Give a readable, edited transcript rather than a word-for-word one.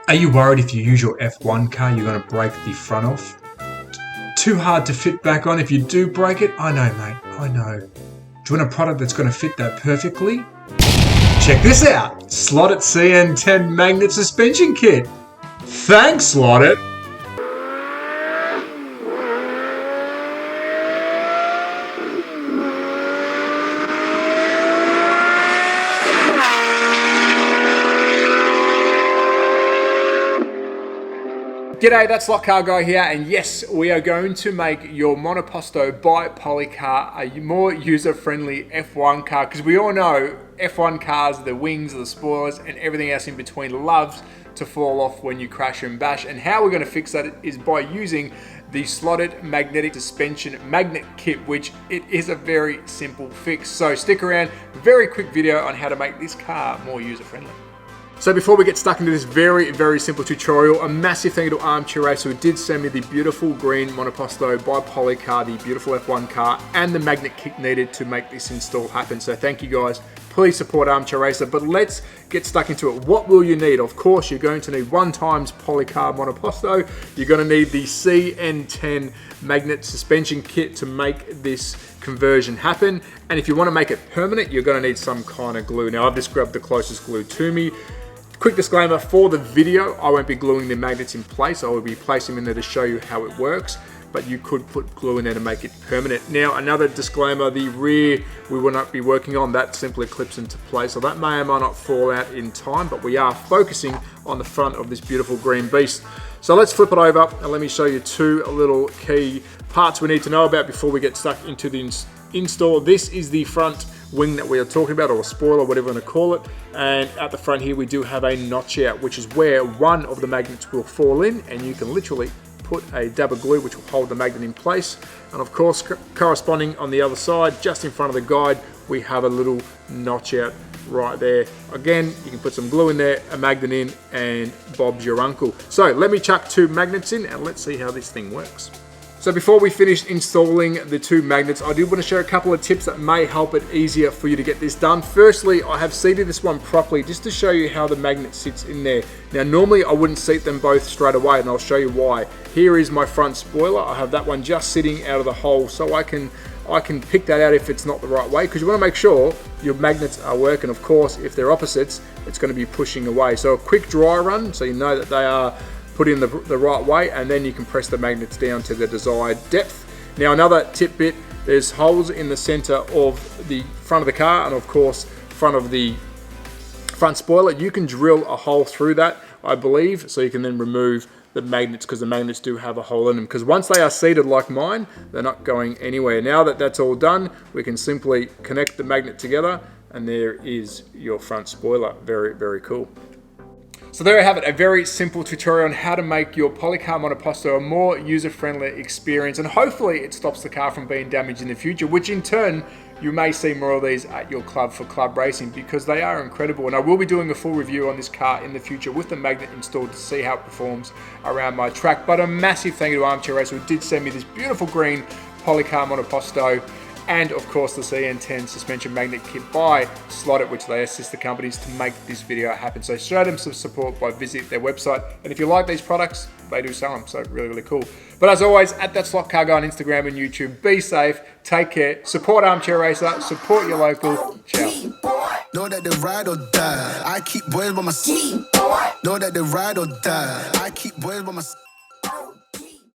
Are you worried if you use your F1 car you're going to break the front off? Too hard to fit back on if you do break it? I know, mate, I know. Do you want a product that's going to fit that perfectly? Check this out! Slot It CN10 Magnet Suspension Kit. Thanks, Slot It! G'day, that's Slot Car Guy here, and yes, we are going to make your Monoposto by Poilcar a more user-friendly F1 car, because we all know F1 cars, the wings, the spoilers, and everything else in between loves to fall off when you crash and bash. And how we're going to fix that is by using the slotted magnetic suspension magnet kit, which it is a very simple fix. So stick around, very quick video on how to make this car more user-friendly. So before we get stuck into this very simple tutorial, a massive thank you to Armchair Racer who did send me the beautiful green Monoposto by Poilcar, the beautiful F1 car, and the magnet kit needed to make this install happen. So thank you guys. Please support Armchair Racer, but let's get stuck into it. What will you need? Of course, you're going to need 1x Poilcar Monoposto. You're going to need the CN10 magnet suspension kit to make this conversion happen. And if you want to make it permanent, you're going to need some kind of glue. Now, I've just grabbed the closest glue to me. Quick disclaimer, for the video, I won't be gluing the magnets in place. I will be placing them in there to show you how it works, but you could put glue in there to make it permanent. Now, another disclaimer, the rear we will not be working on. That simply clips into place, so that may or may not fall out in time, but we are focusing on the front of this beautiful green beast. So let's flip it over and let me show you two little key parts we need to know about before we get stuck into the install. This is the front wing that we are talking about, or a spoiler, whatever you want to call it. And at the front here we do have a notch out, which is where one of the magnets will fall in, and you can literally put a dab of glue which will hold the magnet in place. And of course, corresponding on the other side, just in front of the guide, we have a little notch out right there. Again, you can put some glue in there, a magnet in, and Bob's your uncle. So let me chuck two magnets in and let's see how this thing works. So before we finish installing the two magnets, I do want to share a couple of tips that may help it easier for you to get this done. Firstly, I have seated this one properly just to show you how the magnet sits in there. Now, normally I wouldn't seat them both straight away, and I'll show you why. Here is my front spoiler. I have that one just sitting out of the hole, so I can pick that out if it's not the right way, because you want to make sure your magnets are working. Of course, if they're opposites, it's going to be pushing away. So a quick dry run, so you know that they are put in the right way, and then you can press the magnets down to the desired depth. Now, another tidbit, there's holes in the center of the front of the car, and of course front of the front spoiler. You can drill a hole through that, I believe, so you can then remove the magnets, because the magnets do have a hole in them, because once they are seated like mine, they're not going anywhere. Now that that's all done, we can simply connect the magnet together, and there is your front spoiler. Very cool. So there you have it, a very simple tutorial on how to make your Poilcar Monoposto a more user-friendly experience, and hopefully it stops the car from being damaged in the future, which in turn, you may see more of these at your club for club racing, because they are incredible. And I will be doing a full review on this car in the future with the magnet installed to see how it performs around my track. But a massive thank you to Armchair Racer who did send me this beautiful green Poilcar Monoposto, and of course the CN10 suspension magnet kit by Slot It, which they assist the companies to make this video happen. So show them some support by visiting their website, and if you like these products, they do sell them, so really cool. But as always, at That Slot Car Guy on Instagram and YouTube, be safe, take care, support Armchair Racer, support your local. Ciao. Know that they ride or die. I keep boys by my side. Know that they ride or die. I keep boys by my side.